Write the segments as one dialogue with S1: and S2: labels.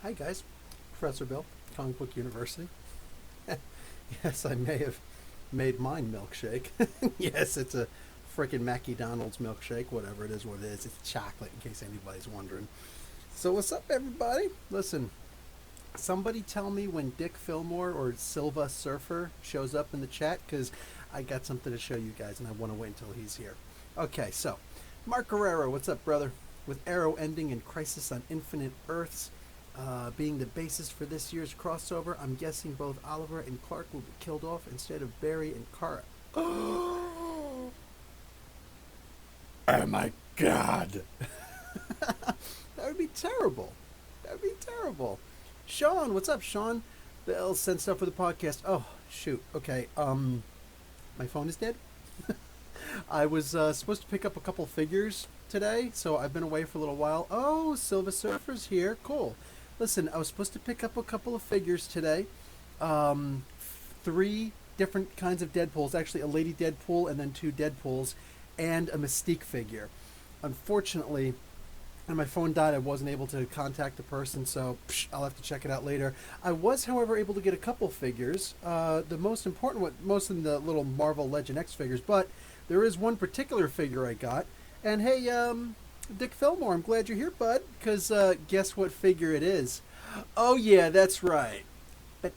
S1: Hi guys, Professor Bill, Comic Book University. Yes, I may have made mine milkshake. Yes, it's a frickin' Mackie Donald's milkshake, whatever it is, what it is. It's chocolate, in case anybody's wondering. So what's up, everybody? Listen, somebody tell me when Dick Fillmore or Silva Surfer shows up in the chat, because I got something to show you guys, and I want to wait until he's here. Okay, so, Mark Guerrero, what's up, brother? With Arrow ending in Crisis on Infinite Earths being the basis for this year's crossover, I'm guessing both Oliver and Clark will be killed off instead of Barry and Kara. Oh my god! That would be terrible. That would be terrible. Sean, what's up, Sean? Bill sent stuff for the podcast. Oh, shoot. Okay, my phone is dead. I was supposed to pick up a couple figures today, so I've been away for a little while. Oh, Silver Surfer's here. Cool. Listen, I was supposed to pick up a couple of figures today. 3 different kinds of Deadpools. Actually, a Lady Deadpool and then 2 Deadpools and a Mystique figure. Unfortunately, when my phone died, I wasn't able to contact the person, so I'll have to check it out later. I was, however, able to get a couple figures. The most important one, most of the little Marvel Legend X figures, but there is one particular figure I got. And hey, Dick Fillmore, I'm glad you're here, bud, because guess what figure it is? Oh, yeah, that's right. And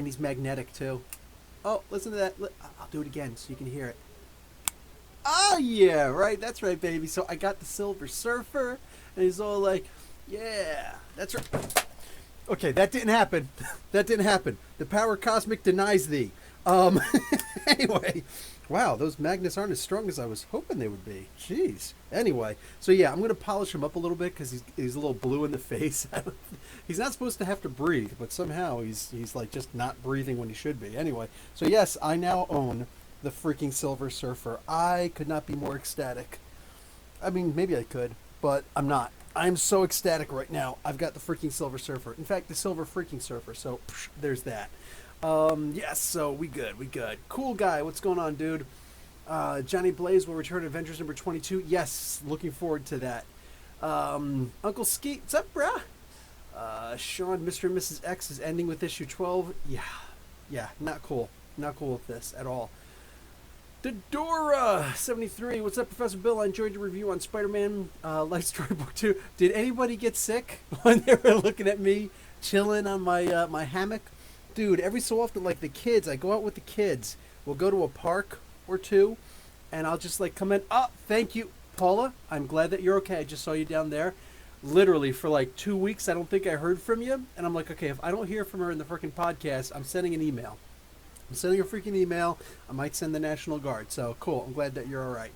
S1: he's magnetic, too. Oh, listen to that. I'll do it again so you can hear it. Oh, yeah, right. That's right, baby. So I got the Silver Surfer, and he's all like, yeah, that's right. Okay, that didn't happen. That didn't happen. The power cosmic denies thee. Anyway, wow, those magnets aren't as strong as I was hoping they would be. Jeez. Anyway, so yeah, I'm going to polish him up a little bit because he's a little blue in the face. He's not supposed to have to breathe, but somehow he's like just not breathing when he should be. Anyway, so yes, I now own the freaking Silver Surfer. I could not be more ecstatic. I mean, maybe I could, but I'm not. I'm so ecstatic right now. I've got the freaking Silver Surfer. In fact, the Silver freaking Surfer. So there's that. Yes, so we good. Cool guy, what's going on, dude? Johnny Blaze will return to Avengers number 22. Yes, looking forward to that. Uncle Skeet, what's up, brah? Sean, Mr. and Mrs. X is ending with issue 12. Yeah, not cool. Not cool with this at all. Dodora 73, what's up, Professor Bill? I enjoyed your review on Spider-Man Life Story Book 2. Did anybody get sick when they were looking at me chilling on my my hammock? Dude, every so often, like the kids, I go out with the kids. We'll go to a park or two, and I'll just like come in. Oh, thank you, Paula. I'm glad that you're okay. I just saw you down there. Literally for like 2 weeks, I don't think I heard from you. And I'm like, okay, if I don't hear from her in the freaking podcast, I'm sending an email. I'm sending a freaking email. I might send the National Guard. So cool. I'm glad that you're all right.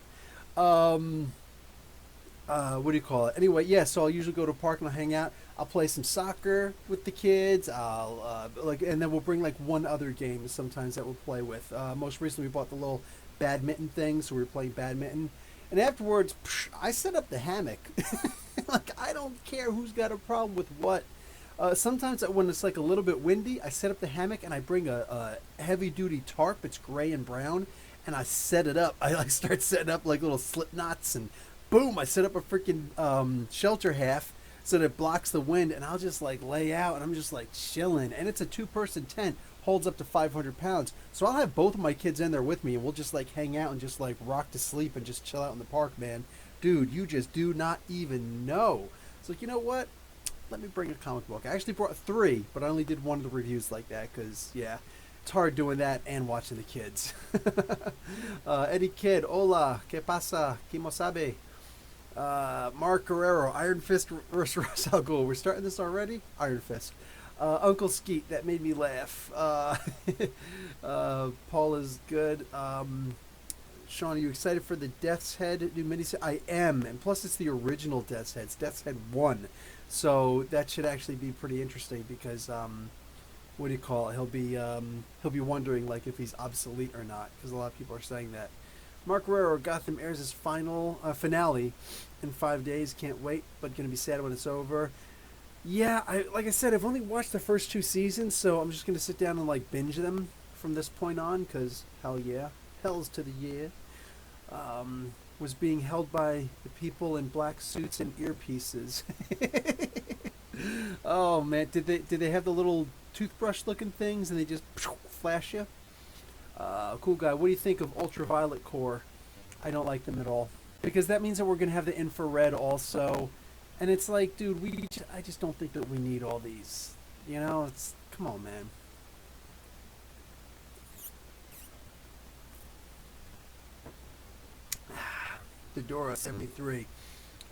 S1: What do you call it? Anyway, yeah, so I'll usually go to a park and I'll hang out. I'll play some soccer with the kids. I'll and then we'll bring like one other game sometimes that we'll play with. Most recently, we bought the little badminton thing, so we were playing badminton. And afterwards, I set up the hammock. Like, I don't care who's got a problem with what. Sometimes when it's like a little bit windy, I set up the hammock and I bring a heavy-duty tarp. It's gray and brown, and I set it up. I like start setting up like little slip knots, and boom, I set up a freaking shelter half so that it blocks the wind, and I'll just like lay out, and I'm just like chilling. And it's a 2-person tent, holds up to 500 pounds. So I'll have both of my kids in there with me, and we'll just like hang out and just like rock to sleep and just chill out in the park, man. Dude, you just do not even know. It's like, you know what? Let me bring a comic book. I actually brought 3, but I only did one of the reviews like that because, yeah, it's hard doing that and watching the kids. Eddie Kidd, hola, ¿qué pasa? ¿Qué sabe? Mark Guerrero, Iron Fist versus Ra's al Ghul. We're starting this already? Iron Fist. Uncle Skeet, that made me laugh. Paul is good. Sean, are you excited for the Death's Head new miniseries? I am, and plus it's the original Death's Head. It's Death's Head 1. So that should actually be pretty interesting because, what do you call it? He'll be wondering like if he's obsolete or not, because a lot of people are saying that. Mark Guerrero, Gotham airs his finale in 5 days. Can't wait, but gonna be sad when it's over. Yeah, like I said, I've only watched the first 2 seasons, so I'm just gonna sit down and like binge them from this point on, because hell yeah, hell's to the yeah. was being held by the people in black suits and earpieces. Oh man, did they have the little toothbrush looking things and they just flash you? Cool guy. What do you think of ultraviolet core? I don't like them at all because that means that we're gonna have the infrared also, and it's like, dude, I just don't think that we need all these. You know, it's come on, man. Dora 73.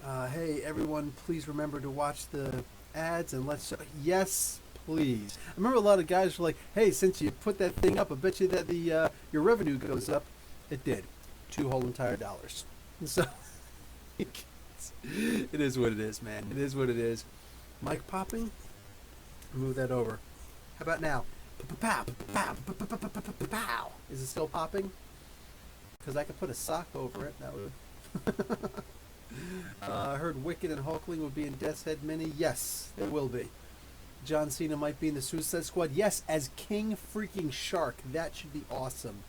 S1: Hey everyone, please remember to watch the ads and let's. Yes, please. I remember a lot of guys were like, "Hey, since you put that thing up, I bet you that the your revenue goes up." It did, two whole entire dollars. So it is what it is, man. It is what it is. Mic popping. Move that over. How about now? Pow, pow, pow. Is it still popping? Because I could put a sock over it. That would. I heard Wicked and Hulkling will be in Death's Head Mini. Yes, they will be. John Cena might be in the Suicide Squad. Yes, as King freaking Shark. That should be awesome.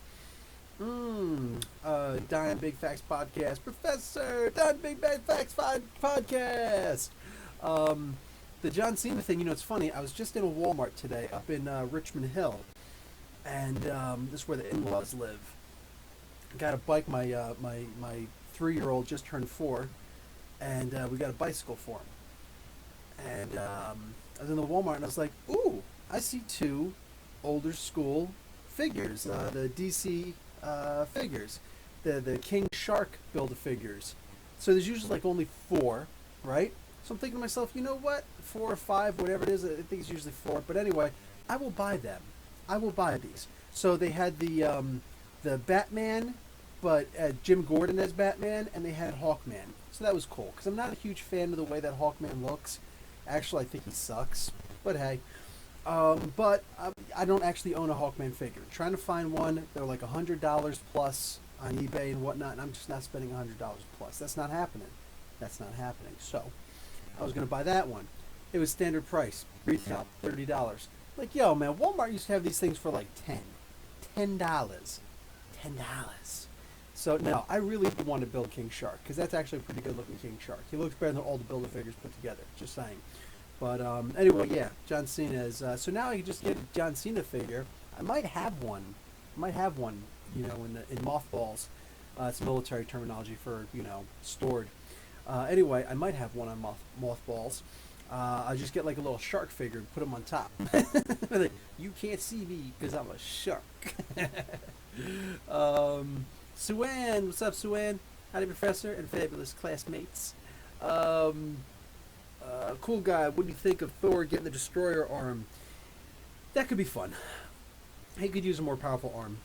S1: Don Big Facts Podcast. Professor Don Big Facts Podcast. The John Cena thing, you know, it's funny. I was just in a Walmart today up in Richmond Hill. And this is where the in-laws live. Got a bike. My 3-year-old just turned 4, and we got a bicycle for him. And I was in the Walmart, and I was like, "Ooh, I see 2 older school figures, the DC figures, the King Shark Build-A-Figures." So there's usually like only 4, right? So I'm thinking to myself, you know what, 4 or 5, whatever it is. I think it's usually 4. But anyway, I will buy them. I will buy these. So they had the Batman, but Jim Gordon as Batman, and they had Hawkman. So that was cool, because I'm not a huge fan of the way that Hawkman looks. Actually, I think he sucks, but hey. But I don't actually own a Hawkman figure. Trying to find one, they're like $100 plus on eBay and whatnot, and I'm just not spending $100 plus. That's not happening. That's not happening. So I was going to buy that one. It was standard price, retail, $30. Like, yo, man, Walmart used to have these things for like $10. $10. So no, I really want to build King Shark because that's actually a pretty good looking King Shark. He looks better than all the Build-A-Figures put together. Just saying. But anyway, yeah, John Cena is. So now I can just get a John Cena figure. I might have one. You know, in mothballs. It's military terminology for, you know, stored. Anyway, I might have one on mothballs. I just get like a little shark figure and put him on top. Like, you can't see me because I'm a shark. Suan, what's up, Suan? Howdy, Professor and fabulous classmates. Cool guy, what do you think of Thor getting the destroyer arm? That could be fun. He could use a more powerful arm.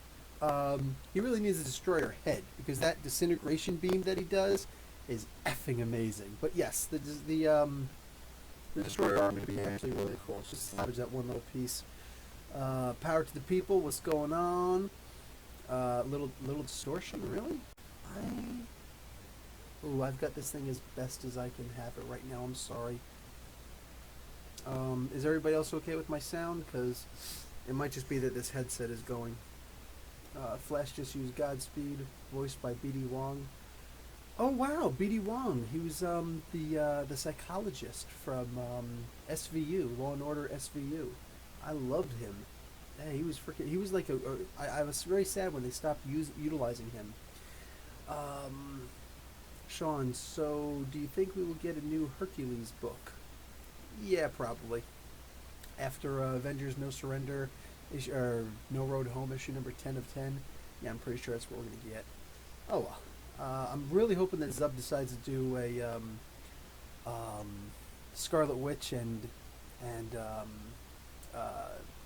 S1: He really needs a destroyer head because that disintegration beam that he does is effing amazing. But yes, the destroyer arm would be actually really cool. It's just salvage that one little piece. Power to the people. What's going on? Little distortion, really? I've got this thing as best as I can have it right now. I'm sorry. Is everybody else okay with my sound? Because it might just be that this headset is going. Flash just used Godspeed, voiced by B.D. Wong. Oh wow, B.D. Wong. He was the psychologist from SVU, Law and Order SVU. I loved him. Hey, he was freaking. He was like I was very sad when they stopped utilizing him. Sean, so do you think we will get a new Hercules book? Yeah, probably. After Avengers No Surrender, or No Road Home issue number 10 of 10. Yeah, I'm pretty sure that's what we're gonna get. Oh well. I'm really hoping that Zub decides to do a Scarlet Witch and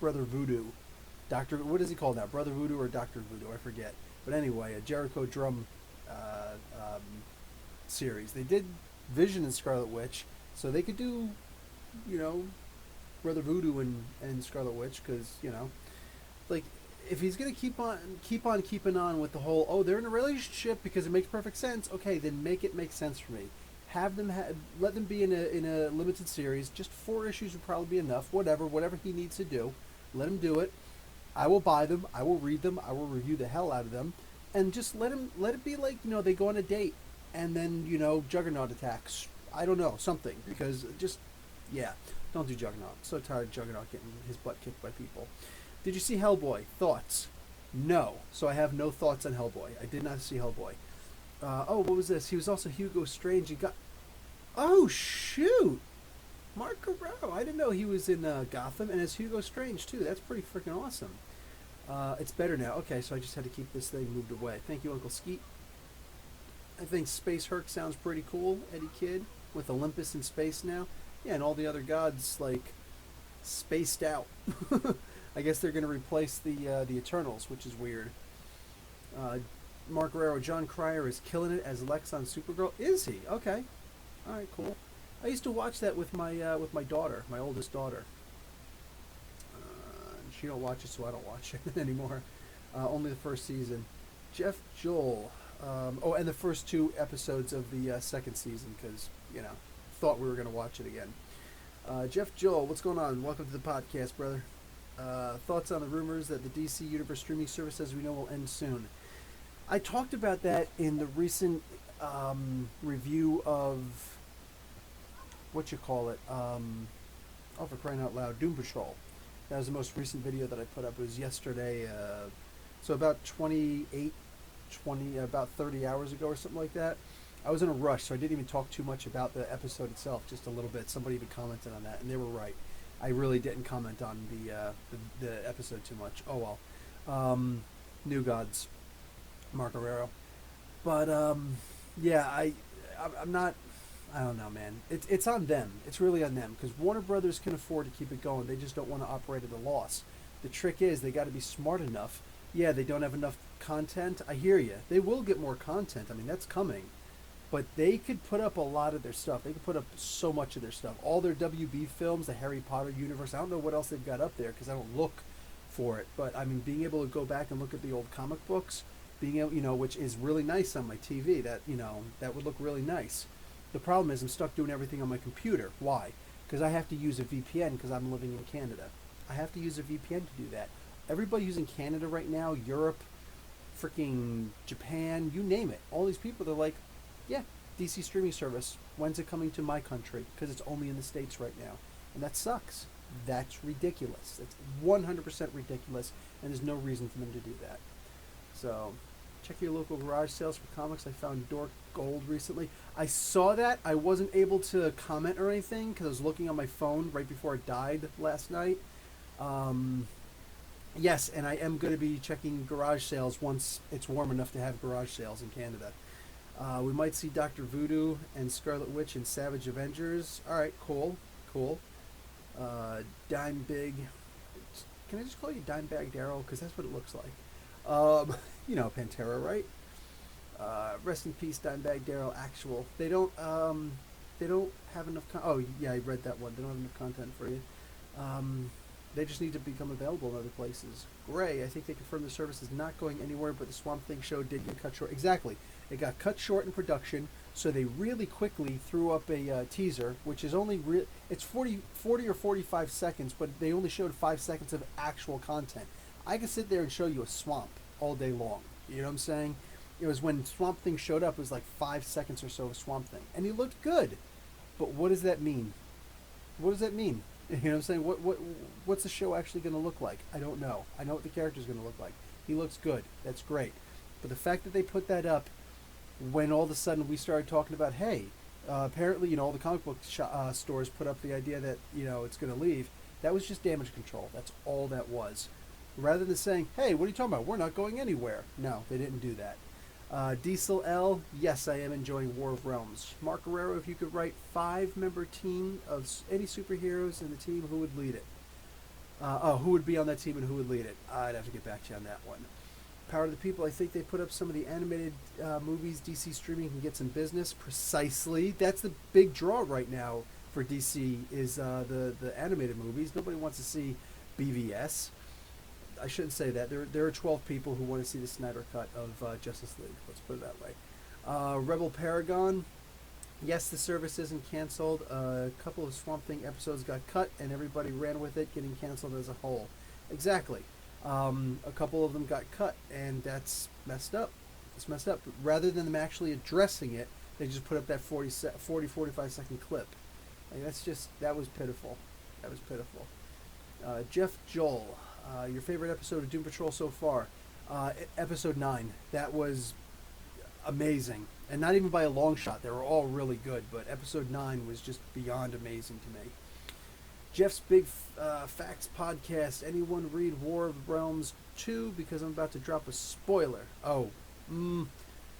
S1: Brother Voodoo. What is he called now? Brother Voodoo or Dr. Voodoo? I forget. But anyway, a Jericho Drum series. They did Vision and Scarlet Witch, so they could do, you know, Brother Voodoo and Scarlet Witch, because, you know, like, if he's gonna keep on keeping on with the whole, they're in a relationship because it makes perfect sense. Okay, then make it make sense for me. Have them let them be in a limited series. Just 4 issues would probably be enough. Whatever he needs to do, let him do it. I will buy them. I will read them. I will review the hell out of them. and just let it be like, they go on a date, and then Juggernaut attacks. I don't know, something, because just, yeah, don't do Juggernaut. I'm so tired of Juggernaut getting his butt kicked by people. Did you see Hellboy? Thoughts? No. So I have no thoughts on Hellboy. I did not see Hellboy. What was this? He was also Hugo Strange. He got. Oh shoot! Mark Guerrero. I didn't know he was in Gotham and as Hugo Strange too. That's pretty freaking awesome. It's better now. Okay, so I just had to keep this thing moved away. Thank you, Uncle Skeet. I think Space Herc sounds pretty cool, Eddie Kidd, with Olympus in space now. Yeah, and all the other gods, like, spaced out. I guess they're going to replace the Eternals, which is weird. Mark Guerrero, John Cryer is killing it as Lex on Supergirl. Is he? Okay. All right, cool. I used to watch that with my daughter, my oldest daughter. She don't watch it, so I don't watch it anymore. Only the first season. Jeff Joel. And the first 2 episodes of the second season, because, thought we were going to watch it again. Jeff Joel, what's going on? Welcome to the podcast, brother. Thoughts on the rumors that the DC Universe streaming service, as we know, will end soon. I talked about that in the recent review of, what you call it, for crying out loud, Doom Patrol. That was the most recent video that I put up. It was yesterday, so about about 30 hours ago or something like that. I was in a rush, so I didn't even talk too much about the episode itself, just a little bit. Somebody even commented on that, and they were right. I really didn't comment on the episode too much. Oh well. New Gods, Mark Guerrero. But yeah, I'm not. I don't know, man. It's on them. It's really on them, because Warner Brothers can afford to keep it going. They just don't want to operate at a loss. The trick is they got to be smart enough. Yeah, they don't have enough content. I hear you. They will get more content. I mean, that's coming. But they could put up a lot of their stuff. They could put up so much of their stuff. All their WB films, the Harry Potter universe. I don't know what else they've got up there because I don't look for it. But, I mean, being able to go back and look at the old comic books, being able, which is really nice on my TV. That, that would look really nice. The problem is I'm stuck doing everything on my computer. Why? Because I have to use a VPN because I'm living in Canada. I have to use a VPN to do that. Everybody who's in Canada right now, Europe, freaking Japan, you name it. All these people, they're like, yeah, DC streaming service. When's it coming to my country? Because it's only in the States right now. And that sucks. That's ridiculous. That's 100% ridiculous, and there's no reason for them to do that. So, check your local garage sales for comics. I found Dork Gold recently. I saw that. I wasn't able to comment or anything because I was looking on my phone right before it died last night. Yes, and I am going to be checking garage sales once it's warm enough to have garage sales in Canada. We might see Dr. Voodoo and Scarlet Witch in Savage Avengers. All right, cool. Dime Big. Can I just call you Dimebag Daryl? Because that's what it looks like. Pantera, right? Rest in peace, Dimebag Daryl. Actual. They don't have enough. Oh yeah, I read that one. They don't have enough content for you. They just need to become available in other places. Gray, I think they confirmed the service is not going anywhere, but the Swamp Thing show did get cut short. Exactly. It got cut short in production, so they really quickly threw up a teaser, which is only it's 40 or 45 seconds, but they only showed 5 seconds of actual content. I could sit there and show you a swamp all day long. You know what I'm saying? It was when Swamp Thing showed up, it was like 5 seconds or so of Swamp Thing. And he looked good. But what does that mean? What does that mean? You know what I'm saying? What's the show actually going to look like? I don't know. I know what the character's going to look like. He looks good. That's great. But the fact that they put that up when all of a sudden we started talking about, hey, apparently, all the comic book stores put up the idea that, it's going to leave, that was just damage control. That's all that was. Rather than saying, hey, what are you talking about? We're not going anywhere. No, they didn't do that. Diesel L, yes, I am enjoying War of Realms. Mark Guerrero, if you could write 5-member team of any superheroes in the team, who would lead it? Who would be on that team and who would lead it? I'd have to get back to you on that one. Power to the People, I think they put up some of the animated movies DC streaming can get some business. Precisely. That's the big draw right now for DC is the animated movies. Nobody wants to see BVS. I shouldn't say that. There are 12 people who want to see the Snyder cut of Justice League. Let's put it that way. Rebel Paragon. Yes, the service isn't canceled. A couple of Swamp Thing episodes got cut, and everybody ran with it, getting canceled as a whole. Exactly. A couple of them got cut, and that's messed up. It's messed up. But rather than them actually addressing it, they just put up that 45-second clip. Like, that was pitiful. That was pitiful. Jeff Joel, your favorite episode of Doom Patrol so far? Episode 9. That was amazing. And not even by a long shot. They were all really good, but episode 9 was just beyond amazing to me. Jeff's Big Facts Podcast. Anyone read War of the Realms 2? Because I'm about to drop a spoiler. Oh,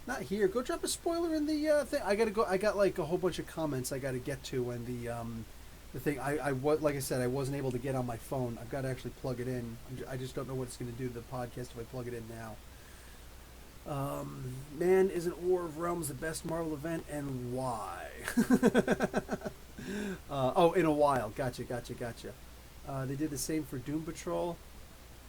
S1: not here. Go drop a spoiler in the thing. I gotta go. I got like a whole bunch of comments I gotta get to, and the thing. Like I said, I wasn't able to get on my phone. I've got to actually plug it in. I just don't know what it's going to do to the podcast if I plug it in now. Man, isn't War of Realms the best Marvel event, and why? In a while. Gotcha. They did the same for Doom Patrol.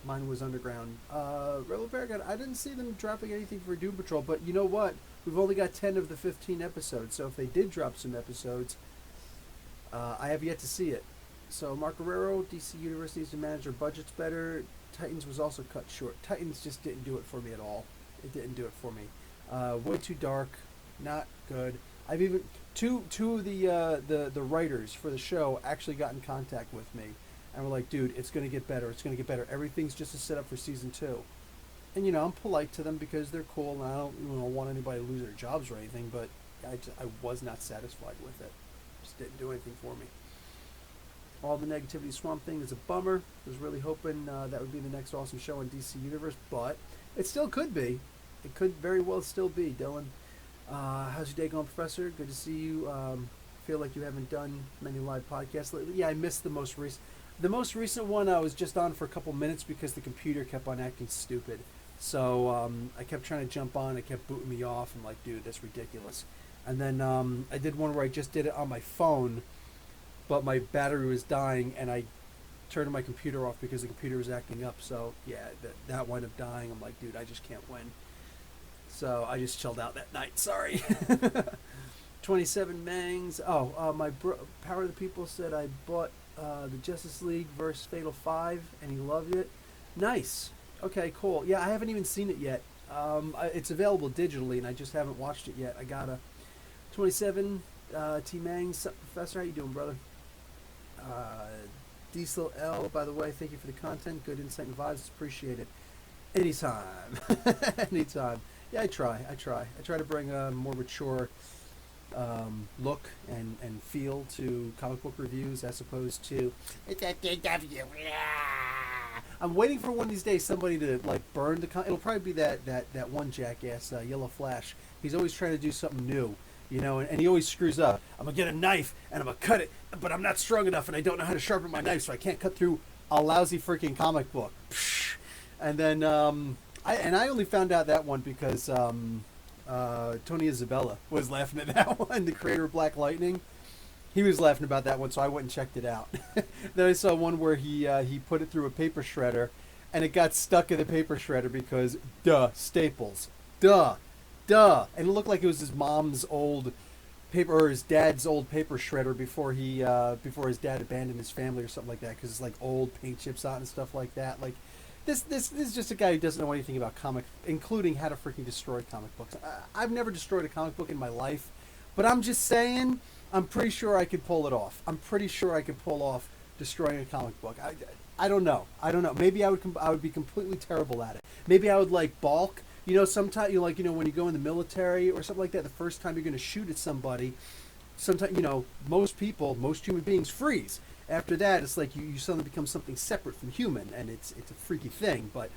S1: Mine was Underground. Rebel Bear, I didn't see them dropping anything for Doom Patrol, but you know what? We've only got 10 of the 15 episodes, so if they did drop some episodes, I have yet to see it. So, Mark Guerrero, DC Universe needs to manage their budgets better. Titans was also cut short. Titans just didn't do it for me at all. It didn't do it for me. Way too dark. Not good. I've even two of the writers for the show actually got in contact with me, and were like, "Dude, it's gonna get better. It's gonna get better. Everything's just a setup for season 2." And I'm polite to them because they're cool, and I don't want anybody to lose their jobs or anything. But I was not satisfied with it. Just didn't do anything for me. All the negativity Swamp Thing is a bummer. Was really hoping that would be the next awesome show on DC Universe, but it still could be. It could very well still be. Dylan, how's your day going, Professor? Good to see you. Feel like you haven't done many live podcasts lately. Yeah, I missed the most recent. The most recent one I was just on for a couple minutes because the computer kept on acting stupid. So I kept trying to jump on. It kept booting me off. I'm like, dude, that's ridiculous. And then I did one where I just did it on my phone, but my battery was dying, and I turned my computer off because the computer was acting up. So yeah, that wound up dying. I'm like, dude, I just can't win. So I just chilled out that night. Sorry. 27 Mangs. My Power of the People said I bought the Justice League vs. Fatal 5, and he loved it. Nice. Okay, cool. Yeah, I haven't even seen it yet. It's available digitally, and I just haven't watched it yet. I gotta. 27 T Mangs. Sup, Professor? How you doing, brother? s.h.i.e.l.d, by the way, thank you for the content. Good insight and vibes. Appreciate it. Anytime. Anytime. Yeah, I try to bring a more mature look and feel to comic book reviews as opposed to I'm waiting for one of these days somebody to like burn the it'll probably be that one jackass, Yellow Flash. He's always trying to do something new, and he always screws up. I'm gonna get a knife and I'm gonna cut it, but I'm not strong enough and I don't know how to sharpen my knife, so I can't cut through a lousy freaking comic book. And then I only found out that one because Tony Isabella was laughing at that one, the creator of Black Lightning. He was laughing about that one, so I went and checked it out. Then I saw one where he put it through a paper shredder, and it got stuck in the paper shredder because, staples. And it looked like it was his mom's old paper, or his dad's old paper shredder before his dad abandoned his family or something like that, because it's like old paint chips out and stuff like that. Like, This is just a guy who doesn't know anything about comic, including how to freaking destroy comic books. I've never destroyed a comic book in my life, but I'm just saying, I'm pretty sure I could pull it off. I'm pretty sure I could pull off destroying a comic book. I don't know. Maybe I would be completely terrible at it. Maybe I would like balk. Sometimes when you go in the military or something like that, the first time you're going to shoot at somebody, sometimes most human beings freeze. After that, it's like you suddenly become something separate from human, and it's a freaky thing. But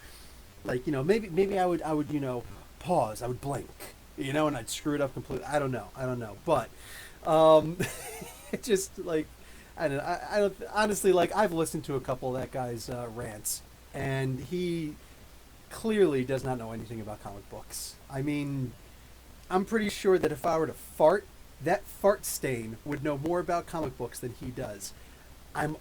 S1: maybe I would pause, I would blink, and I'd screw it up completely. I don't know. But it just like I don't honestly, like, I've listened to a couple of that guy's rants, and he clearly does not know anything about comic books. I mean, I'm pretty sure that if I were to fart, that fart stain would know more about comic books than he does. I'm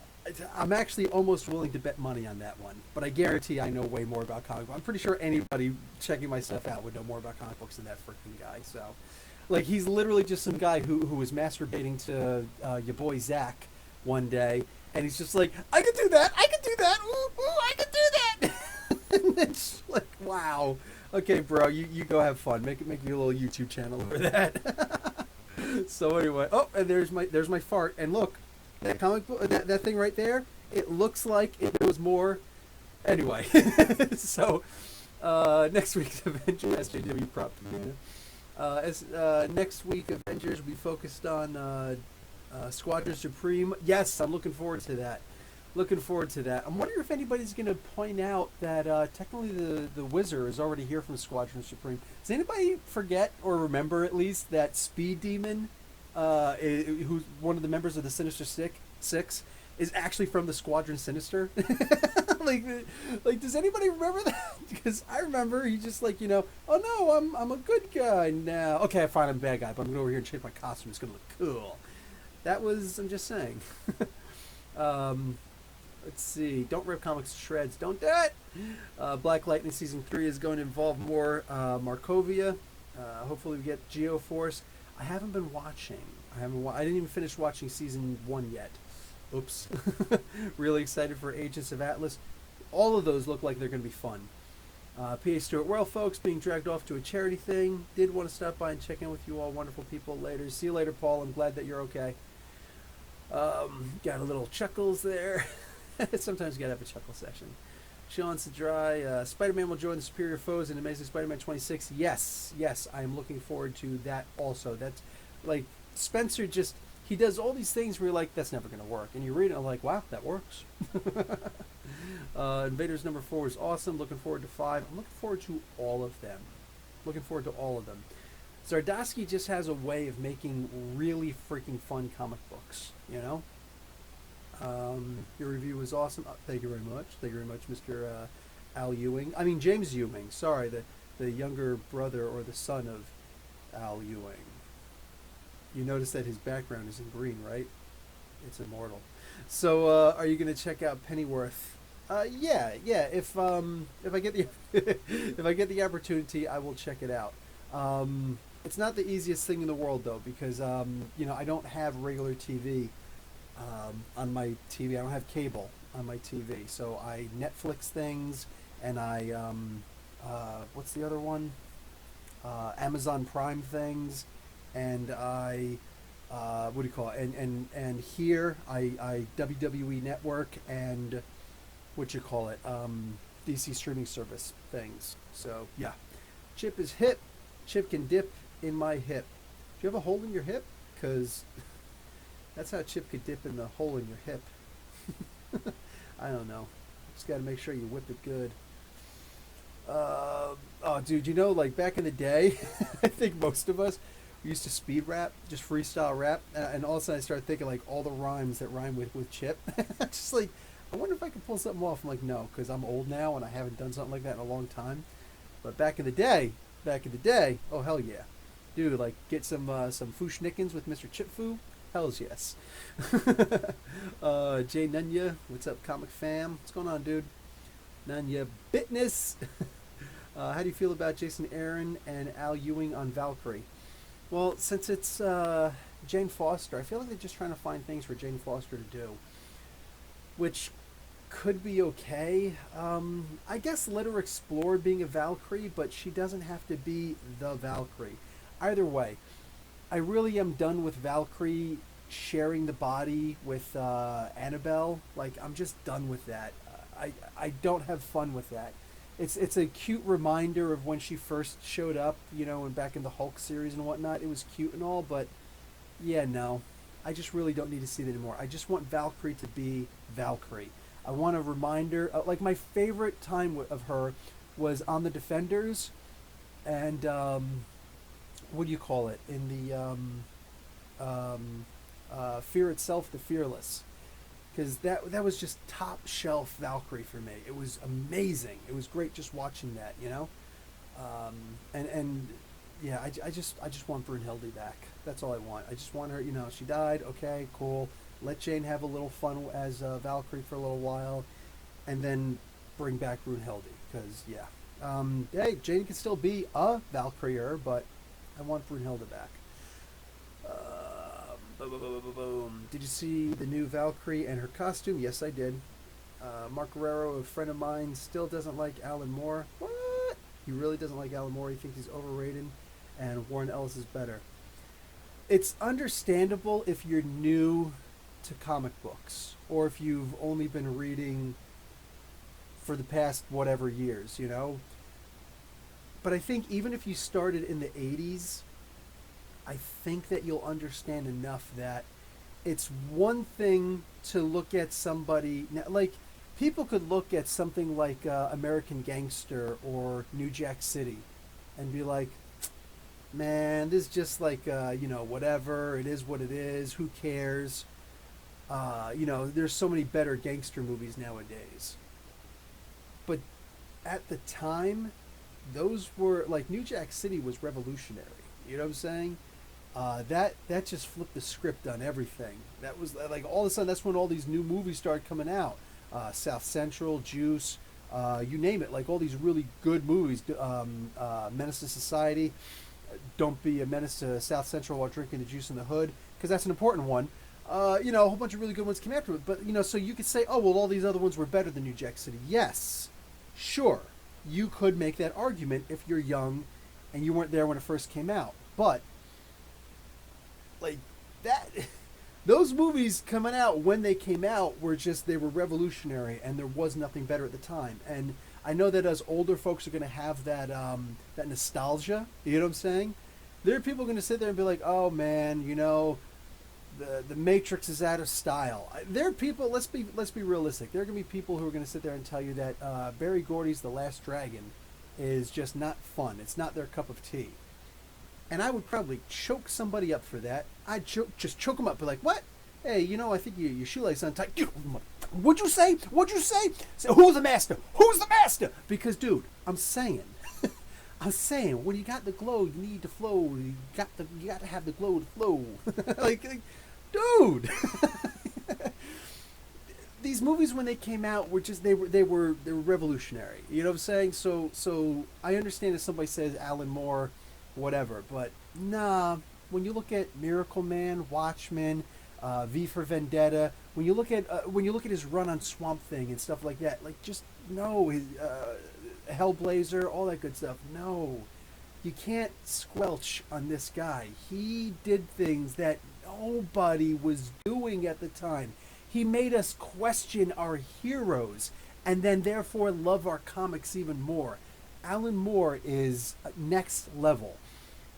S1: actually almost willing to bet money on that one, but I guarantee I know way more about comic books. I'm pretty sure anybody checking my stuff out would know more about comic books than that freaking guy. So, like, he's literally just some guy who was masturbating to your boy Zach one day, and he's just like, I could do that, ooh, I could do that. And it's like, wow, Okay, bro, you go have fun. Make me a little YouTube channel over that. So anyway, oh, and there's my fart. And look, that comic book, that thing right there. It looks like if there was more. Anyway, so next week's Avengers SJW prop. Next week Avengers will be focused on Squadron Supreme. Yes, I'm looking forward to that. Looking forward to that. I'm wondering if anybody's going to point out that technically the Wizard is already here from Squadron Supreme. Does anybody forget or remember at least that Speed Demon, who's one of the members of the Sinister Six, is actually from the Squadron Sinister? like, does anybody remember that? Because I remember he just like, oh no, I'm a good guy now. Okay, fine, I'm a bad guy, but I'm going to go over here and change my costume. It's going to look cool. That was, I'm just saying. Let's see. Don't rip comics to shreds. Don't do it. Black Lightning season 3 is going to involve more Markovia. Hopefully we get Geoforce. I haven't been watching. I didn't even finish watching season 1 yet. Oops. Really excited for Agents of Atlas. All of those look like they're going to be fun. PA Stuart, well, folks, being dragged off to a charity thing. Did want to stop by and check in with you all wonderful people later. See you later, Paul. I'm glad that you're okay. Got a little chuckles there. Sometimes you gotta have a chuckle session. Sean Sadry, Spider-Man will join the Superior Foes in Amazing Spider-Man 26. Yes, I am looking forward to that also. That's like Spencer he does all these things where you're like, that's never gonna work. And you read it, I'm like, wow, that works. Invaders number 4 is awesome. Looking forward to 5. I'm looking forward to all of them. Zardosky just has a way of making really freaking fun comic books, Your review was awesome. Thank you very much. Thank you very much, Mr. Al Ewing. I mean, James Ewing. Sorry, the younger brother or the son of Al Ewing. You notice that his background is in green, right? It's immortal. So, are you going to check out Pennyworth? Yeah. If I get the if I get the opportunity, I will check it out. It's not the easiest thing in the world though, because I don't have regular TV on my TV. I don't have cable on my TV, so I Netflix things, and I what's the other one? Amazon Prime things, and I what do you call it? And here I WWE Network and what you call it? DC streaming service things. So yeah, Chip is hip. Chip can dip in my hip. Do you have a hole in your hip? Because that's how Chip could dip in the hole in your hip. I don't know. Just got to make sure you whip it good. Oh, dude, like back in the day, I think most of us used to speed rap, just freestyle rap, and all of a sudden I started thinking like all the rhymes that rhyme with Chip. Just like, I wonder if I could pull something off. I'm like, no, because I'm old now and I haven't done something like that in a long time. But back in the day, oh hell yeah, dude, like get some Fushnikins with Mr. Chipfu. Hells yes. Jay Nunya, what's up, comic fam? What's going on, dude? Nunya Bitness. How do you feel about Jason Aaron and Al Ewing on Valkyrie? Well, since it's Jane Foster, I feel like they're just trying to find things for Jane Foster to do, which could be okay. I guess let her explore being a Valkyrie, but she doesn't have to be the Valkyrie. Either way, I really am done with Valkyrie sharing the body with Annabelle. Like, I'm just done with that. I don't have fun with that. It's a cute reminder of when she first showed up, and back in the Hulk series and whatnot. It was cute and all, but yeah, no. I just really don't need to see that anymore. I just want Valkyrie to be Valkyrie. I want a reminder. Like, my favorite time of her was on the Defenders, and what do you call it? In the Fear Itself, the Fearless. Because that was just top shelf Valkyrie for me. It was amazing. It was great just watching that, and yeah, I just want Brunhilde back. That's all I want. I just want her. She died. Okay, cool. Let Jane have a little fun as Valkyrie for a little while, and then bring back Brunhilde. Because yeah, hey, Jane can still be a Valkyrie, but I want Brunhilde back. Boom. Did you see the new Valkyrie and her costume? Yes, I did. Mark Guerrero, a friend of mine, still doesn't like Alan Moore. What? He really doesn't like Alan Moore. He thinks he's overrated, and Warren Ellis is better. It's understandable if you're new to comic books, or if you've only been reading for the past whatever years, you know. But I think even if you started in the 80s, I think that you'll understand enough that it's one thing to look at somebody like people could look at something like American Gangster or New Jack City and be like, man, this is just like whatever, it is what it is, who cares. There's so many better gangster movies nowadays. But at the time, those were like New Jack City was revolutionary. You know what I'm saying? That just flipped the script on everything. That was like all of a sudden that's when all these new movies started coming out. South Central, Juice, you name it. Like all these really good movies. Menace to Society. Don't be a menace to South Central while drinking the juice in the hood, because that's an important one. A whole bunch of really good ones came after it. But so you could say, oh well, all these other ones were better than New Jack City. Yes, sure, you could make that argument if you're young and you weren't there when it first came out. But like that, those movies coming out when they came out they were revolutionary, and there was nothing better at the time. And I know that as older folks are going to have that that nostalgia. You know what I'm saying? There are people going to sit there and be like, oh man, the Matrix is out of style. There are people. Let's be realistic. There are going to be people who are going to sit there and tell you that Barry Gordy's The Last Dragon is just not fun. It's not their cup of tea. And I would probably choke somebody up for that. I'd just choke them up. Be like, what? Hey, I think your shoelace untied. What'd you say? What'd you say? So, who's the master? Who's the master? Because, dude, I'm saying, when you got the glow, you need to flow. You got to have the glow to flow. like, dude. These movies when they came out were just they were revolutionary. You know what I'm saying? So I understand if somebody says Alan Moore, whatever, but nah. When you look at Miracle Man, Watchmen, V for Vendetta, when you look at his run on Swamp Thing and stuff like that, like just no, his Hellblazer, all that good stuff. No, you can't squelch on this guy. He did things that nobody was doing at the time. He made us question our heroes and then therefore love our comics even more. Alan Moore is next level.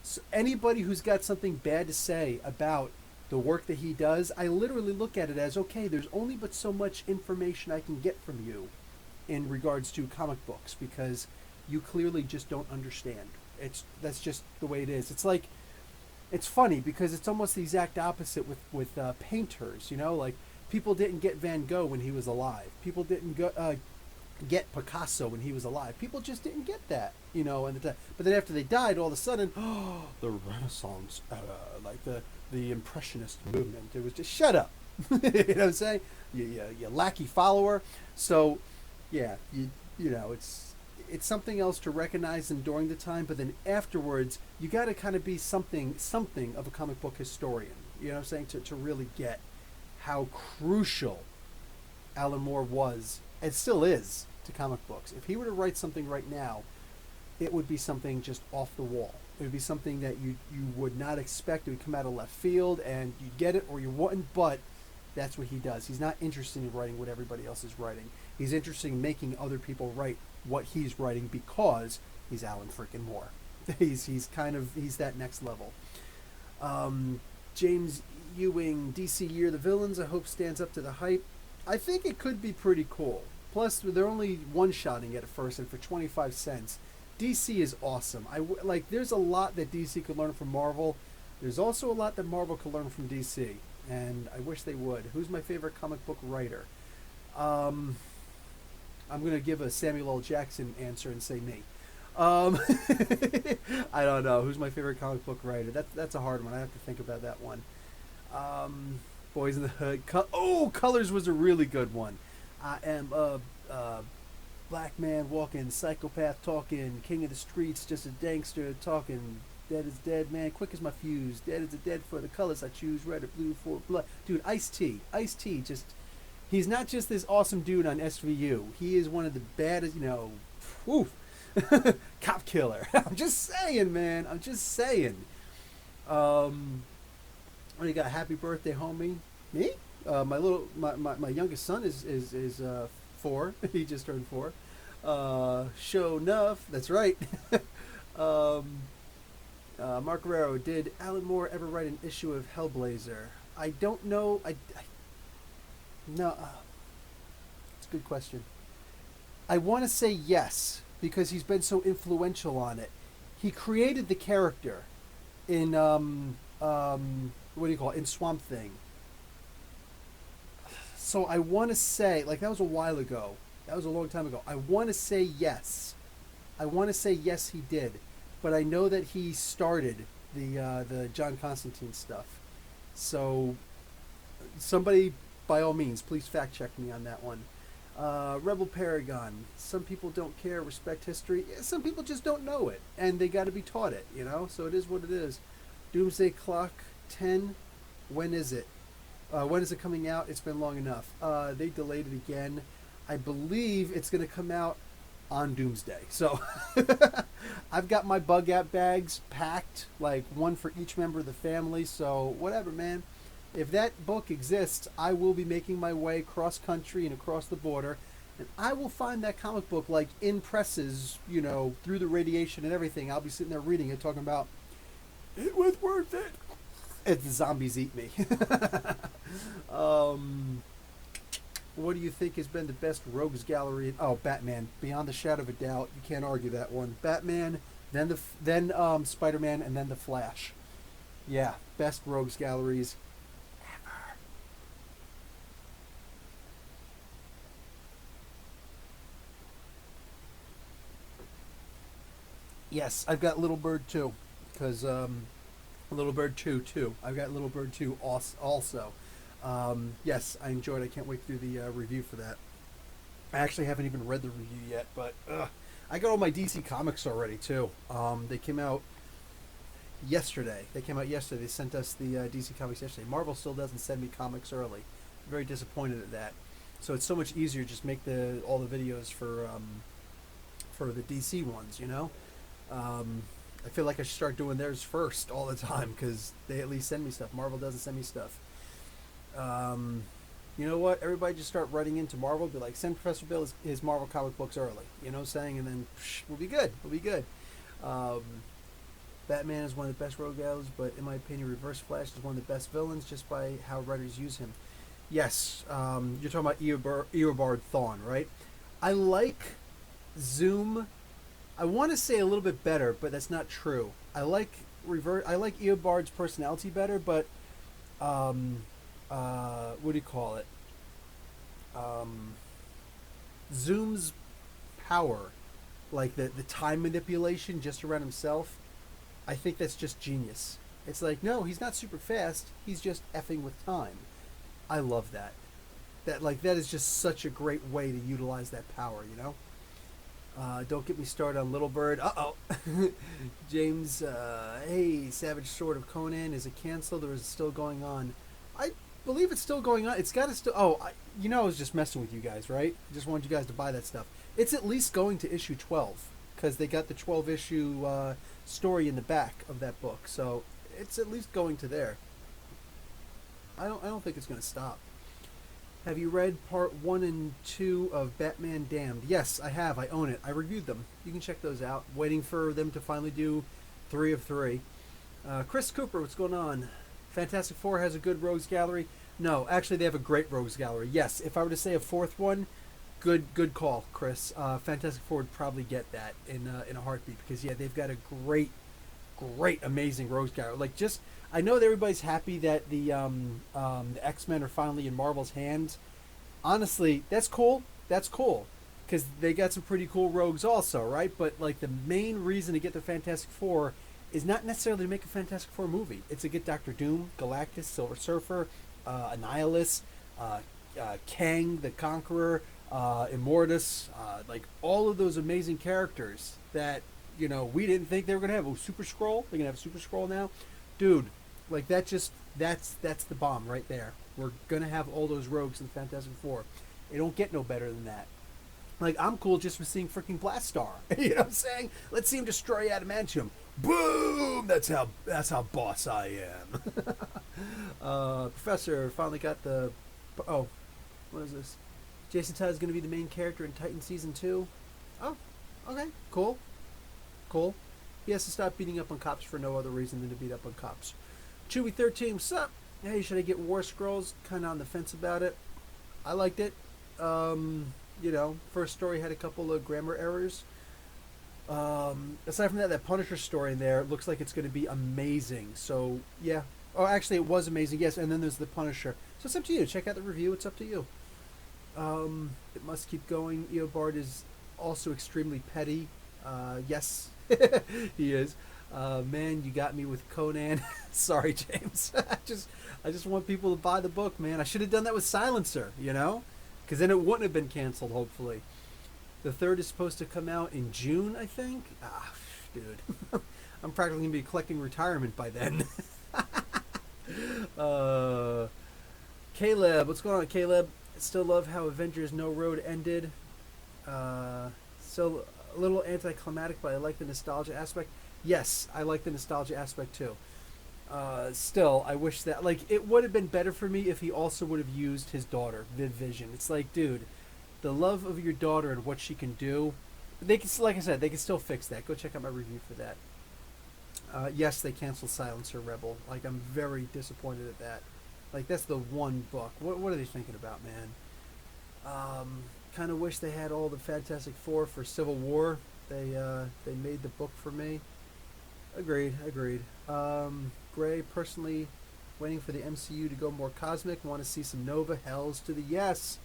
S1: So anybody who's got something bad to say about the work that he does, I literally look at it as, okay, there's only but so much information I can get from you in regards to comic books, because you clearly just don't understand. That's just the way it is. It's like, it's funny because it's almost the exact opposite with painters, like people didn't get Van Gogh when he was alive. People didn't get Picasso when he was alive. People just didn't get that, but then after they died, all of a sudden, the Renaissance, like the Impressionist movement. It was just, shut up. You know what I'm saying? You lackey follower. So, yeah, it's something else to recognize them during the time, but then afterwards, you got to kind of be something of a comic book historian. You know what I'm saying? To really get how crucial Alan Moore was, and still is, to comic books. If he were to write something right now, it would be something just off the wall. It would be something that you would not expect. It would come out of left field, and you'd get it or you wouldn't, but that's what he does. He's not interested in writing what everybody else is writing. He's interested in making other people write what he's writing because he's Alan freaking Moore. He's that next level. James Ewing, DC Year of the Villains, I hope stands up to the hype. I think it could be pretty cool. Plus, they're only one-shotting it at first, and for 25 cents. DC is awesome. There's a lot that DC could learn from Marvel. There's also a lot that Marvel could learn from DC, and I wish they would. Who's my favorite comic book writer? I'm going to give a Samuel L. Jackson answer and say me. I don't know. Who's my favorite comic book writer? That's a hard one. I have to think about that one. Boys in the Hood. Colors was a really good one. I am a black man walking, psychopath talking, king of the streets, just a gangster talking. Dead is dead, man. Quick as my fuse. Dead is dead for the colors I choose. Red or blue for blood. Dude, Ice-T. Ice-T just... He's not just this awesome dude on SVU. He is one of the baddest, cop killer. I'm just saying, man. I'm just saying. What do you got? Happy birthday, homie. Me? My youngest son is 4. He just turned 4. Show enough. That's right. um, Mark Guerrero, did Alan Moore ever write an issue of Hellblazer? I don't know. No. It's a good question. I want to say yes because he's been so influential on it. He created the character in what do you call it? In Swamp Thing. So I want to say, like, that was a while ago. That was a long time ago. I want to say yes. I want to say yes, he did, but I know that he started the John Constantine stuff. So somebody, by all means, please fact check me on that one. Rebel Paragon. Some people don't care, respect history. Yeah, some people just don't know it, and they got to be taught it. So it is what it is. Doomsday Clock 10. When is it? When is it coming out? It's been long enough. They delayed it again. I believe it's going to come out on Doomsday. So I've got my bug out bags packed, like one for each member of the family. So whatever, man. If that book exists, I will be making my way cross country and across the border, and I will find that comic book like in presses, through the radiation and everything. I'll be sitting there reading it, talking about it was worth it. If the zombies eat me. What do you think has been the best rogues gallery? Oh, Batman. Beyond the shadow of a doubt. You can't argue that one. Batman, then Spider-Man, and then the Flash. Yeah, best rogues galleries ever. Yes, I've got Little Bird too, because Little Bird 2 too. I've got Little Bird 2 also. Yes, I enjoyed it. I can't wait to do the review for that. I actually haven't even read the review yet, but I got all my DC comics already too. They came out yesterday. They sent us the DC comics yesterday. Marvel still doesn't send me comics early. I'm very disappointed at that. So it's so much easier to just make all the videos for the DC ones, I feel like I should start doing theirs first all the time because they at least send me stuff. Marvel doesn't send me stuff. You know what? Everybody just start writing into Marvel. Be like, send Professor Bill his Marvel comic books early. You know what I'm saying? And then we'll be good. We'll be good. Batman is one of the best rogue galleries, but in my opinion, Reverse Flash is one of the best villains just by how writers use him. Yes, you're talking about Eobard Thawne, right? I like Zoom. I want to say a little bit better, but that's not true. I like Eobard's personality better, but what do you call it? Zoom's power, like the time manipulation just around himself, I think that's just genius. It's like, no, he's not super fast. He's just effing with time. I love that. That is just such a great way to utilize that power, Don't get me started on Little Bird. James, hey, Savage Sword of Conan, is it canceled or is it still going on? I believe it's still going on. It's got to still... I was just messing with you guys, right? I just wanted you guys to buy that stuff. It's at least going to issue 12 because they got the 12-issue story in the back of that book. So it's at least going to there. I don't think it's going to stop. Have you read part 1 and 2 of Batman Damned? Yes, I have. I own it. I reviewed them. You can check those out. Waiting for them to finally do 3 of 3. Chris Cooper, what's going on? Fantastic Four has a good rogues gallery. No, actually, they have a great rogues gallery. Yes, if I were to say a fourth one, good call, Chris. Fantastic Four would probably get that in a heartbeat because they've got a great, amazing rogues gallery. I know that everybody's happy that the X-Men are finally in Marvel's hands. Honestly, that's cool. That's cool because they got some pretty cool rogues also, right? But the main reason to get the Fantastic Four is not necessarily to make a Fantastic Four movie. It's to get Doctor Doom, Galactus, Silver Surfer, Annihilus, Kang the Conqueror, Immortus, all of those amazing characters that we didn't think they were gonna have. Oh, Super Skrull, they're gonna have a Super Skrull now, dude. That's the bomb right there. We're gonna have all those rogues in the Fantastic Four. It don't get no better than that. Like, I'm cool just for seeing freaking Blastar. You know what I'm saying? Let's see him destroy adamantium. Boom! That's how boss I am. Professor finally got the. Oh, what is this? Jason Todd is going to be the main character in Titan season 2. Oh, okay, cool, cool. He has to stop beating up on cops for no other reason than to beat up on cops. Chewy13, sup? Hey, should I get War Scrolls? Kind of on the fence about it. I liked it. First story had a couple of grammar errors. Aside from that Punisher story in there looks like it's going to be amazing. So yeah. Oh, actually, it was amazing. Yes, and then there's the Punisher. So it's up to you. Check out the review. It's up to you. It must keep going. Eobard is also extremely petty. Yes, he is. Man, you got me with Conan. Sorry, James. I just want people to buy the book, man. I should have done that with Silencer, because then it wouldn't have been canceled. Hopefully, the third is supposed to come out in June, I think. Ah, dude, I'm practically gonna be collecting retirement by then. Caleb, what's going on, Caleb? Still love how Avengers No Road ended. Still a little anticlimactic, but I like the nostalgia aspect. Yes, I like the nostalgia aspect too. Still, I wish that it would have been better for me if he also would have used his daughter, Vision. It's like, dude, the love of your daughter and what she can do. They can, like I said, they can still fix that. Go check out my review for that. Yes, they canceled Silencer Rebel. Like, I'm very disappointed at that. Like, that's the one book. What are they thinking about, man? Kind of wish they had all the Fantastic Four for Civil War. They made the book for me. Agreed. Gray, personally waiting for the MCU to go more cosmic. Want to see some Nova. Hells to the yes.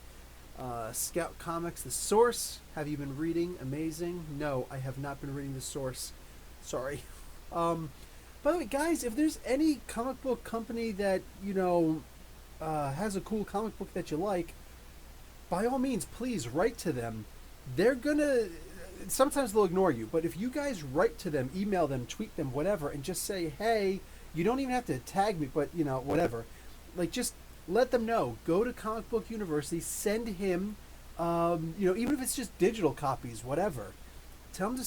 S1: Scout Comics, The Source. Have you been reading? Amazing. No, I have not been reading The Source. Sorry. By the way, guys, if there's any comic book company that, has a cool comic book that you like, by all means, please write to them. They're gonna... Sometimes they'll ignore you, but if you guys write to them, email them, tweet them, whatever, and just say, hey, you don't even have to tag me, but, whatever. Like, just let them know. Go to Comic Book University, send him, even if it's just digital copies, whatever. Tell them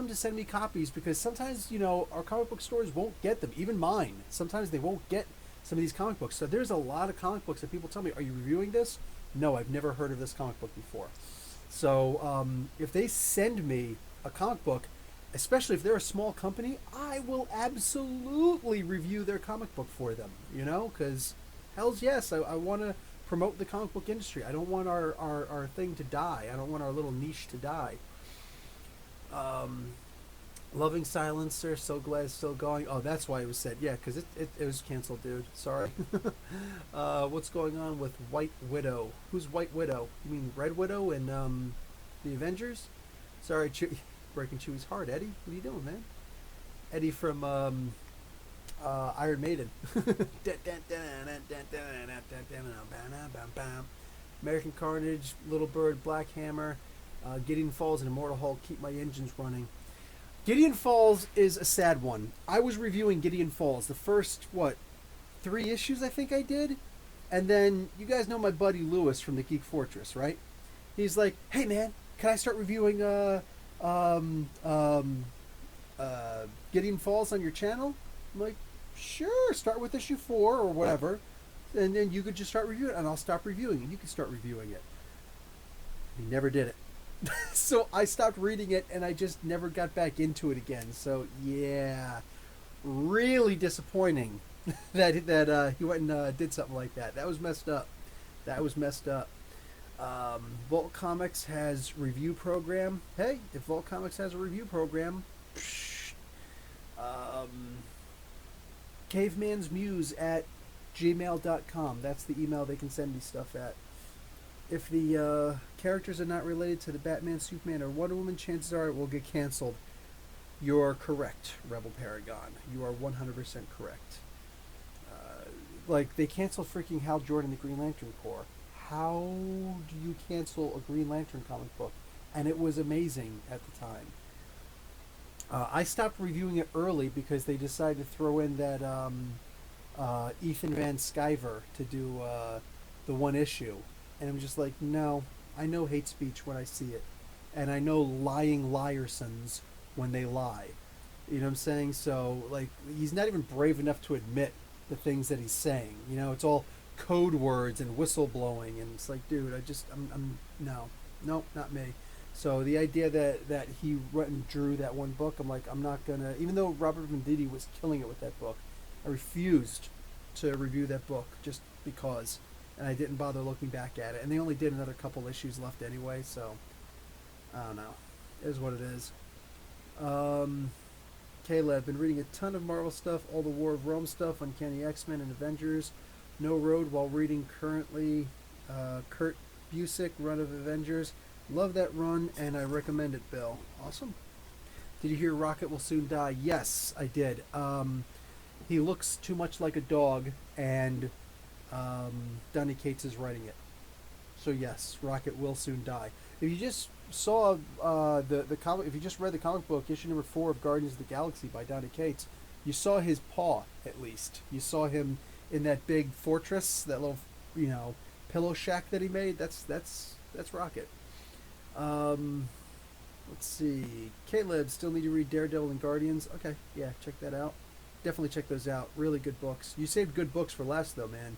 S1: to send me copies, because sometimes, our comic book stores won't get them. Even mine. Sometimes they won't get some of these comic books. So there's a lot of comic books that people tell me, are you reviewing this? No, I've never heard of this comic book before. So if they send me a comic book, especially if they're a small company, I will absolutely review their comic book for them, because hells yes, I want to promote the comic book industry. I don't want our thing to die. I don't want our little niche to die. Loving Silencer, so glad it's still going. Oh, that's why it was said. Yeah, because it was canceled, dude. Sorry. What's going on with White Widow? Who's White Widow? You mean Red Widow in the Avengers? Sorry, breaking Chewie's heart, Eddie. What are you doing, man? Eddie from Iron Maiden. American Carnage, Little Bird, Black Hammer, Gideon Falls, and Immortal Hulk. Keep my engines running. Gideon Falls is a sad one. I was reviewing Gideon Falls, the first, 3 issues I think I did? And then, you guys know my buddy Lewis from the Geek Fortress, right? He's like, hey man, can I start reviewing Gideon Falls on your channel? I'm like, sure, start with issue 4 or whatever. And then you could just start reviewing it, and I'll stop reviewing, and you can start reviewing it. He never did it. So I stopped reading it, and I just never got back into it again. So yeah, really disappointing that he went and did something like that. That was messed up. Vault Comics has review program. Hey, if Vault Comics has a review program, Caveman's Muse at gmail.com. That's the email they can send me stuff at. If the characters are not related to the Batman, Superman, or Wonder Woman, chances are it will get canceled. You're correct, Rebel Paragon. You are 100% correct. They canceled freaking Hal Jordan, the Green Lantern Corps. How do you cancel a Green Lantern comic book? And it was amazing at the time. I stopped reviewing it early because they decided to throw in that Ethan Van Sciver to do the one issue. And I'm just like, no, I know hate speech when I see it, and I know lying liarsons when they lie. You know what I'm saying? So like, he's not even brave enough to admit the things that he's saying. You know, it's all code words and whistleblowing, and it's like, dude, I'm no, nope, not me. So the idea that he went and drew that one book, I'm like, I'm not gonna. Even though Robert Venditti was killing it with that book, I refused to review that book just because, and I didn't bother looking back at it. And they only did another couple issues left anyway, so I don't know. It is what it is. Caleb, been reading a ton of Marvel stuff, all the War of Rome stuff, Uncanny X-Men and Avengers. No Road while reading currently Kurt Busiek run of Avengers. Love that run, and I recommend it, Bill. Awesome. Did you hear Rocket will soon die? Yes, I did. He looks too much like a dog, and Donny Cates is writing it. So yes, Rocket will soon die. If you just saw the comic, if you just read the comic book issue number 4 of Guardians of the Galaxy by Donny Cates, you saw his paw at least. You saw him in that big fortress, that little pillow shack that he made. That's Rocket. Let's see. Caleb, still need to read Daredevil and Guardians. Okay, yeah, check that out. Definitely check those out. Really good books. You saved good books for last though, man.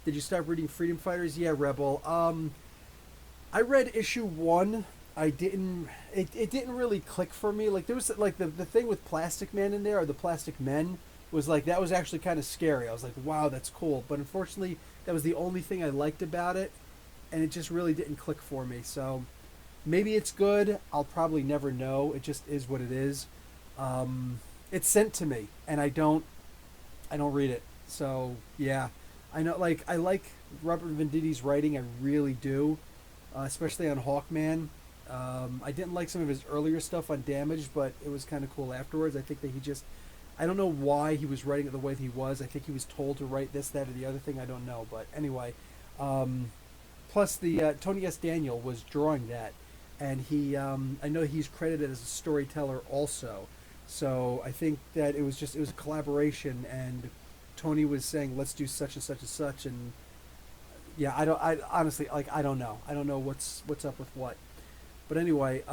S1: Did you start reading Freedom Fighters? Yeah, Rebel. I read issue 1. I didn't. It didn't really click for me. Like there was like the thing with Plastic Man in there, or the Plastic Men, was like that was actually kind of scary. I was like, wow, that's cool. But unfortunately, that was the only thing I liked about it, and it just really didn't click for me. So maybe it's good. I'll probably never know. It just is what it is. It's sent to me, and I don't read it. So yeah, I know. Like I like Robert Venditti's writing. I really do, especially on Hawkman. I didn't like some of his earlier stuff on Damage, but it was kind of cool afterwards. I think that he just, I don't know why he was writing it the way he was. I think he was told to write this, that, or the other thing. I don't know, but anyway. Plus, the Tony S. Daniel was drawing that, and he, I know he's credited as a storyteller also. So I think that it was a collaboration, and Tony was saying, let's do such and such and such, and yeah, I honestly, like, I don't know. I don't know what's up with what. But anyway,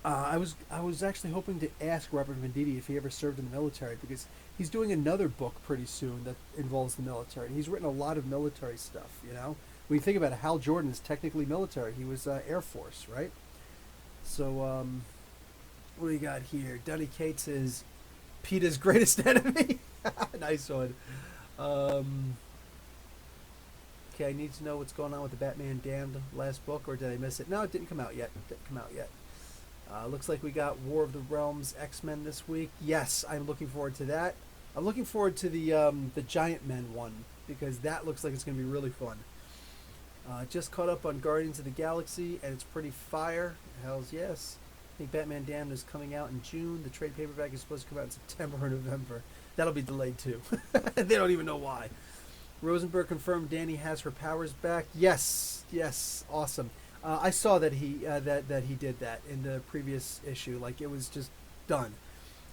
S1: I was actually hoping to ask Robert Venditti if he ever served in the military, because he's doing another book pretty soon that involves the military. He's written a lot of military stuff, you know? When you think about it, Hal Jordan is technically military. He was Air Force, right? So, what do you got here? Donny Cates is PETA's greatest enemy. Nice one. Okay, I need to know what's going on with the Batman Damned last book, or did I miss it? No, it didn't come out yet. Looks like we got War of the Realms X-Men this week. Yes, I'm looking forward to that. I'm looking forward to the Giant Men one, because that looks like it's going to be really fun. Just caught up on Guardians of the Galaxy, and it's pretty fire. Hells yes. I think Batman Damned is coming out in June. The trade paperback is supposed to come out in September or November. That'll be delayed too. They don't even know why. Rosenberg confirmed Danny has her powers back. Yes, awesome. I saw that he that he did that in the previous issue. Like, it was just done.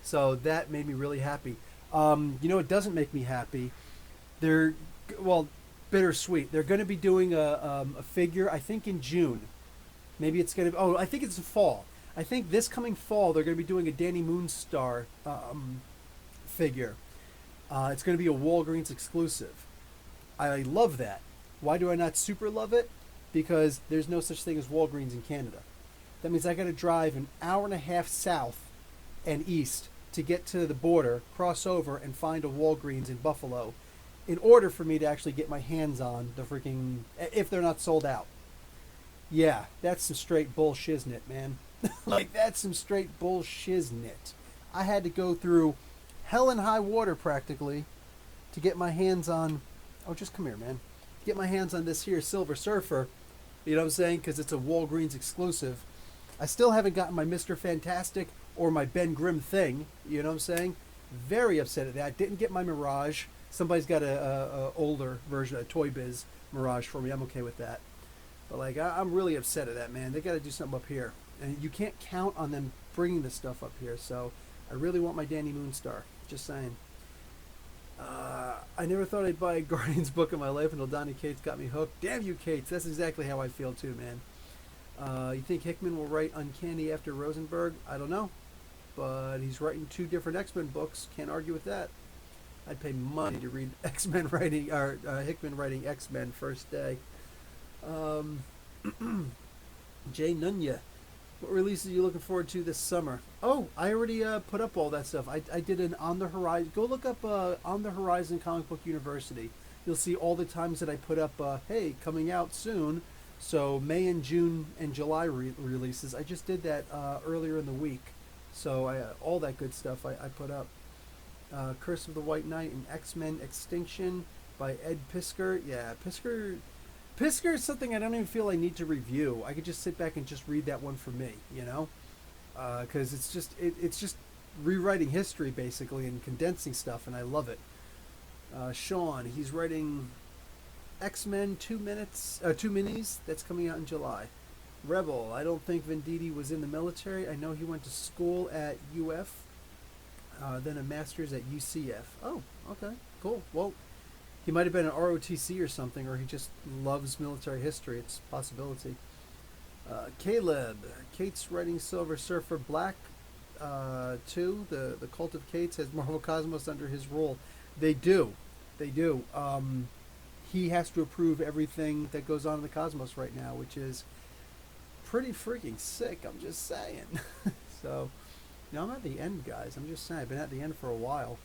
S1: So that made me really happy. It doesn't make me happy. Bittersweet. They're going to be doing a figure, I think, in June. Maybe it's going to. I think it's the fall. I think this coming fall they're going to be doing a Danny Moonstar figure. It's going to be a Walgreens exclusive. I love that. Why do I not super love it? Because there's no such thing as Walgreens in Canada. That means I got to drive an hour and a half south and east to get to the border, cross over, and find a Walgreens in Buffalo in order for me to actually get my hands on the freaking, if they're not sold out. Yeah, that's some straight bullshiznit, man. Like, that's some straight bullshiznit. I had to go through hell and high water practically to get my hands on, just come here, man. Get my hands on this here Silver Surfer, you know what I'm saying? Because it's a Walgreens exclusive. I still haven't gotten my Mr. Fantastic or my Ben Grimm thing, you know what I'm saying? Very upset at that. Didn't get my Mirage. Somebody's got a older version, a Toy Biz Mirage for me. I'm okay with that. But like, I'm really upset at that, man. They got to do something up here. And you can't count on them bringing this stuff up here. So I really want my Danny Moonstar. Just saying. I never thought I'd buy a Guardians book in my life until Donny Cates got me hooked. Damn you, Cates. That's exactly how I feel too, man. You think Hickman will write Uncanny after Rosenberg? I don't know, but he's writing two different X-Men books. Can't argue with that. I'd pay money to read X-Men writing or Hickman writing X-Men first day. Um, Jay Nunya, what releases are you looking forward to this summer? Oh, I already put up all that stuff. I did an On the Horizon. Go look up On the Horizon Comic Book University. You'll see all the times that I put up, hey, coming out soon. So May and June and July releases. I just did that earlier in the week. So all that good stuff I put up. Curse of the White Knight and X-Men Extinction by Ed Piskor. Yeah, Piskor is something I don't even feel I need to review. I could just sit back and just read that one for me, you know, because it's just rewriting history basically and condensing stuff, and I love it. Sean, he's writing X-Men 2 minis that's coming out in July. Rebel, I don't think Venditti was in the military. I know he went to school at UF, then a master's at UCF. Oh, okay, cool. Well, he might have been an ROTC or something, or he just loves military history. It's a possibility. Caleb, Kate's writing Silver Surfer Black 2. The Cult of Kate's has Marvel Cosmos under his rule. They do. He has to approve everything that goes on in the Cosmos right now, which is pretty freaking sick. I'm just saying. So, I'm at the end, guys. I'm just saying. I've been at the end for a while.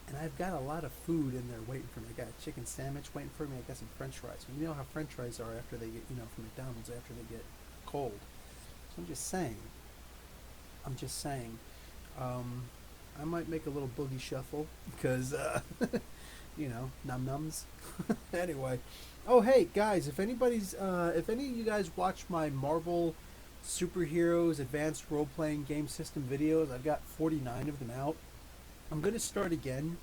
S1: And I've got a lot of food in there waiting for me. I got a chicken sandwich waiting for me. I got some French fries. You know how French fries are after they get, from McDonald's after they get cold. So I'm just saying. I might make a little boogie shuffle because, num nums. Anyway, oh hey guys, if any of you guys watch my Marvel superheroes advanced role playing game system videos, I've got 49 of them out. I'm gonna start again,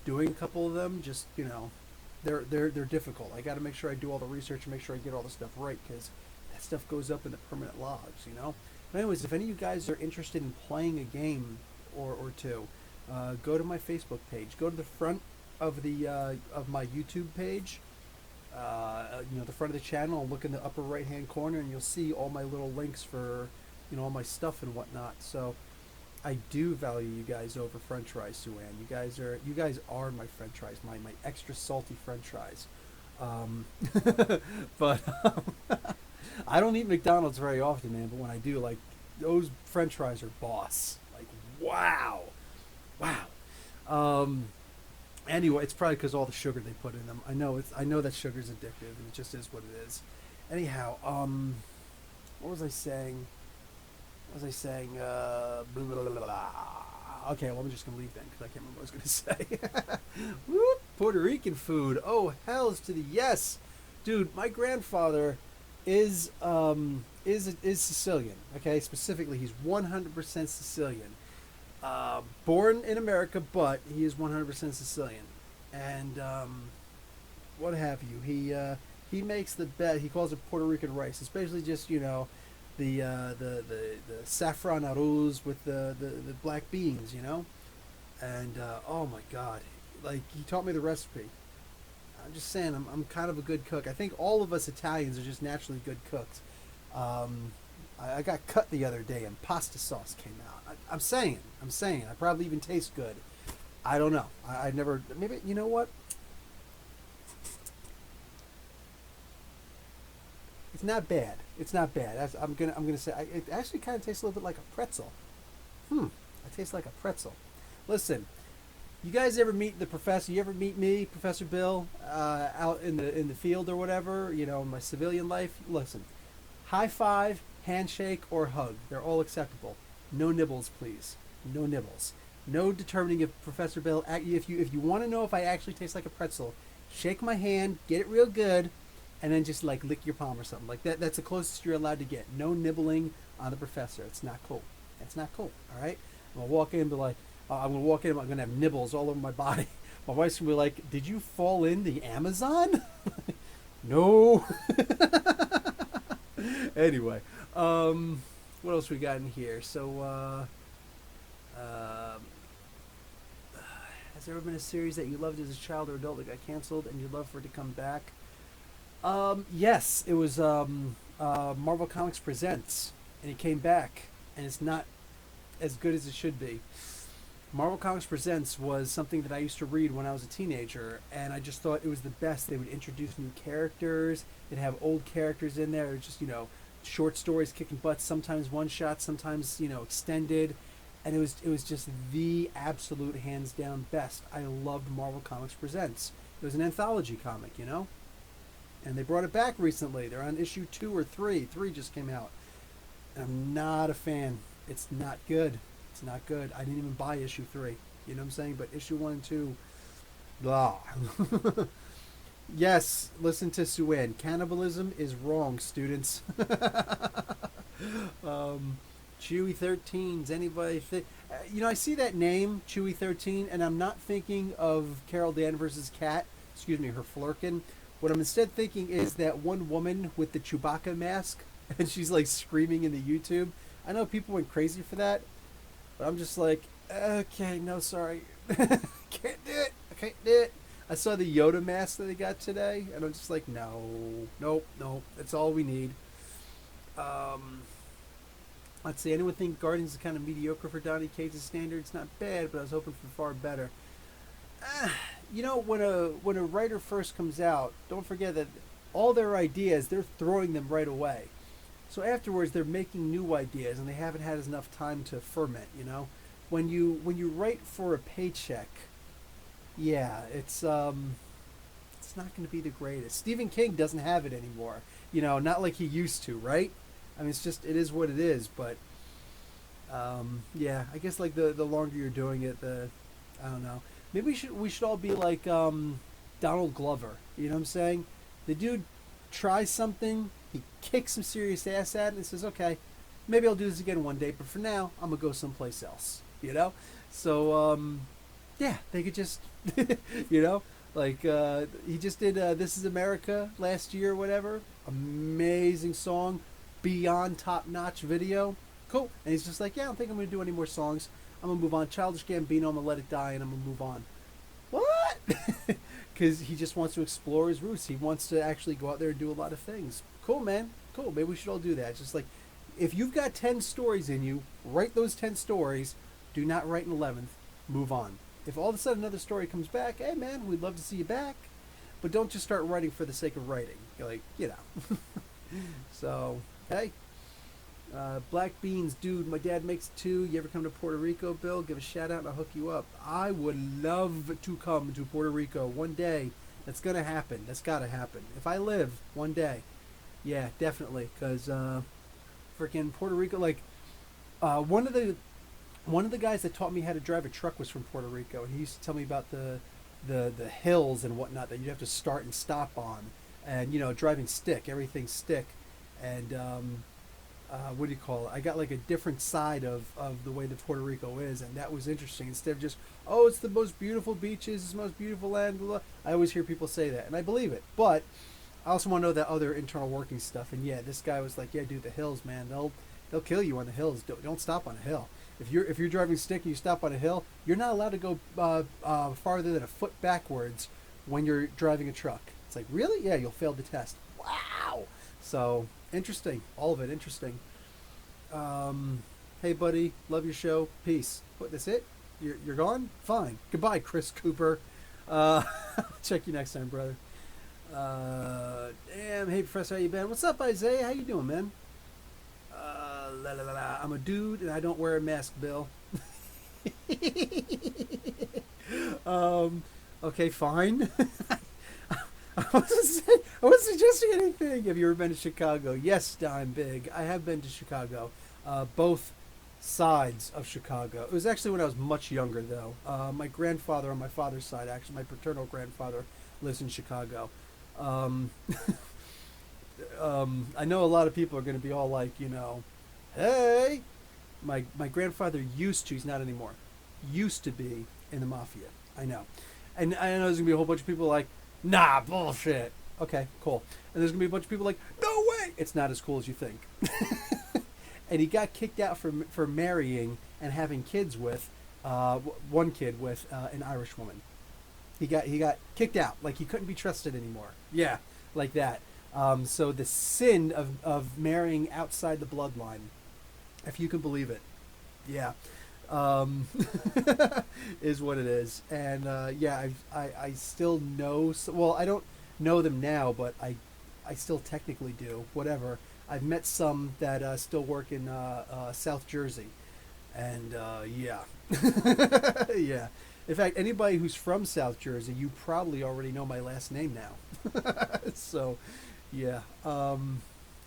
S1: doing a couple of them. Just they're difficult. I got to make sure I do all the research and make sure I get all the stuff right because that stuff goes up in the permanent logs. But anyways, if any of you guys are interested in playing a game or two, go to my Facebook page. Go to the front of the of my YouTube page. The front of the channel. Look in the upper right hand corner, and you'll see all my little links for all my stuff and whatnot. So. I do value you guys over French fries, Sue-Ann. You guys are my French fries, my extra salty French fries. But I don't eat McDonald's very often, man. But when I do, like those French fries are boss. Like wow. Anyway, it's probably because all the sugar they put in them. I know that sugar's addictive, and it just is what it is. Anyhow, what was I saying? Blah, blah, blah, blah. Okay, well, I'm just going to leave then because I can't remember what I was going to say. Whoop, Puerto Rican food. Oh, hells to the yes. Dude, my grandfather is Sicilian. Okay, specifically, he's 100% Sicilian. Born in America, but he is 100% Sicilian. And what have you. He makes the best. He calls it Puerto Rican rice. It's basically just, the saffron arroz with the black beans, and oh my god, like he taught me the recipe. I'm just saying, I'm kind of a good cook. I think all of us Italians are just naturally good cooks. I got cut the other day and pasta sauce came out. I'm saying, I probably even taste good. I don't know. I never. Maybe you know what? It's not bad. I'm gonna say it actually kind of tastes a little bit like a pretzel. It tastes like a pretzel. Listen, you guys ever meet the professor? You ever meet me, Professor Bill, out in the field or whatever? In my civilian life. Listen, high five, handshake, or hug. They're all acceptable. No nibbles, please. No nibbles. No determining if Professor Bill. If you want to know if I actually taste like a pretzel, shake my hand, get it real good. And then just like lick your palm or something like that. That's the closest you're allowed to get. No nibbling on the professor. It's not cool. All right. I'm gonna walk in and be like, I'm gonna have nibbles all over my body. My wife's gonna be like, "Did you fall in the Amazon?" No. Anyway, what else we got in here? So Um, has there ever been a series that you loved as a child or adult that got canceled and you'd love for it to come back? Yes, it was Marvel Comics Presents, and it came back, and it's not as good as it should be. Marvel Comics Presents was something that I used to read when I was a teenager, and I just thought it was the best. They would introduce new characters. They'd have old characters in there. Just short stories kicking butts. Sometimes one shot, sometimes extended, and it was just the absolute hands down best. I loved Marvel Comics Presents. It was an anthology comic. And they brought it back recently. They're on issue 2 or 3. 3 just came out. And I'm not a fan. It's not good. It's not good. I didn't even buy issue 3. You know what I'm saying? But issue 1 and 2, blah. Yes, listen to Suen. Cannibalism is wrong, students. Chewy 13s. Anybody think? I see that name, Chewy 13, and I'm not thinking of Carol Danvers' cat. Excuse me, her Flurkin. What I'm instead thinking is that one woman with the Chewbacca mask, and she's like screaming in the YouTube. I know people went crazy for that, but I'm just like, okay, no, sorry. Can't do it. I can't do it. I saw the Yoda mask that they got today, and I'm just like, nope. That's all we need. Let's see, anyone think Guardians is kind of mediocre for Donny Cates' standards? Not bad, but I was hoping for far better. When a writer first comes out, don't forget that all their ideas, they're throwing them right away. So afterwards, they're making new ideas, and they haven't had enough time to ferment. When you write for a paycheck, yeah, it's not going to be the greatest. Stephen King doesn't have it anymore. Not like he used to, right? I mean, it is what it is. But yeah, I guess like the longer you're doing it, I don't know. Maybe we should all be like Donald Glover. You know what I'm saying? The dude tries something, he kicks some serious ass at it, and says, "Okay, maybe I'll do this again one day, but for now, I'm gonna go someplace else." So yeah, they could just, like he just did "This Is America" last year, or whatever. Amazing song, beyond top notch video. Cool, and he's just like, "Yeah, I don't think I'm gonna do any more songs. I'm going to move on. Childish Gambino, I'm going to let it die, and I'm going to move on." What? Because he just wants to explore his roots. He wants to actually go out there and do a lot of things. Cool, man. Cool. Maybe we should all do that. It's just like, if you've got 10 stories in you, write those 10 stories. Do not write an 11th. Move on. If all of a sudden another story comes back, hey, man, we'd love to see you back. But don't just start writing for the sake of writing. You're like, So, hey. Black Beans, dude, my dad makes it too. You ever come to Puerto Rico, Bill? Give a shout out and I'll hook you up. I would love to come to Puerto Rico one day. That's going to happen. That's got to happen. If I live one day. Yeah, definitely. Because freaking Puerto Rico, like, one of the guys that taught me how to drive a truck was from Puerto Rico. And he used to tell me about the hills and whatnot that you'd have to start and stop on. And, driving stick. Everything's stick. And, what do you call it? I got like a different side of the way that Puerto Rico is, and that was interesting. Instead of just, oh, it's the most beautiful beaches, it's the most beautiful land, blah, blah. I always hear people say that, and I believe it. But I also want to know that other internal working stuff. And yeah, this guy was like, yeah, dude, the hills, man, they'll kill you on the hills. Don't stop on a hill. If you're driving stick and you stop on a hill, you're not allowed to go farther than a foot backwards when you're driving a truck. It's like, really? Yeah, you'll fail the test. Wow. So interesting, all of it interesting. Hey buddy, love your show. Peace. What? That's it? You're gone? Fine. Goodbye, Chris Cooper. Check you next time, brother. Damn. Hey Professor, how you been? What's up, Isaiah? How you doing, man? I'm a dude and I don't wear a mask, Bill. Okay, fine. I wasn't suggesting anything. Have you ever been to Chicago? Yes, I'm big. I have been to Chicago. Both sides of Chicago. It was actually when I was much younger, though. My grandfather on my father's side, actually, my paternal grandfather, lives in Chicago. I know a lot of people are going to be all like, hey. My grandfather used to, he's not anymore, used to be in the mafia. I know. And I know there's going to be a whole bunch of people like, nah, bullshit. Okay, cool. And there's going to be a bunch of people like, no way! It's not as cool as you think. And he got kicked out for marrying and having kids with one kid with an Irish woman. He got kicked out. Like he couldn't be trusted anymore. Yeah, like that. So the sin of marrying outside the bloodline, if you can believe it, yeah, um, is what it is. And yeah, I still know. Well, I don't know them now, but I still technically do. Whatever. I've met some that still work in South Jersey, and yeah, yeah. In fact, anybody who's from South Jersey, you probably already know my last name now. So, yeah,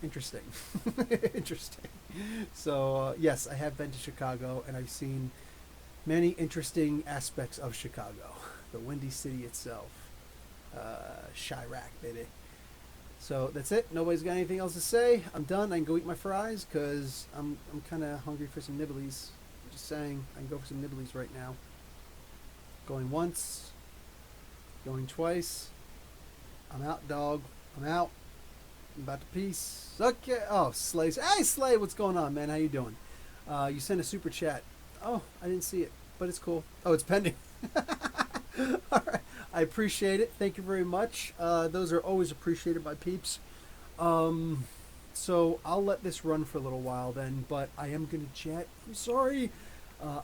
S1: interesting, interesting. So, yes, I have been to Chicago, and I've seen many interesting aspects of Chicago, the Windy City itself, Chirac, baby. So that's it. Nobody's got anything else to say. I'm done. I can go eat my fries because I'm kind of hungry for some nibblies. Just saying, I can go for some nibblies right now. Going once, going twice. I'm out, dog. I'm out. I'm about to peace. Okay. Oh, Slay. Hey, Slay, what's going on, man? How you doing? You sent a super chat. Oh, I didn't see it, but it's cool. Oh, it's pending. All right. I appreciate it. Thank you very much. Those are always appreciated by peeps. So I'll let this run for a little while then, but I am going to chat. I'm sorry.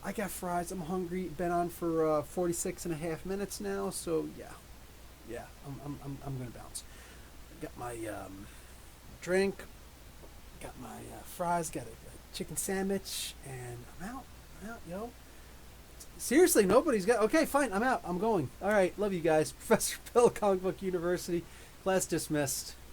S1: I got fries. I'm hungry. Been on for 46 and a half minutes now, so yeah. Yeah, I'm going to bounce. Got my drink, got my fries, got a chicken sandwich, and I'm out. I'm out, yo. Seriously, nobody's got... Okay, fine, I'm out. I'm going. All right, love you guys. Professor Bill, Comic Book University. Class dismissed.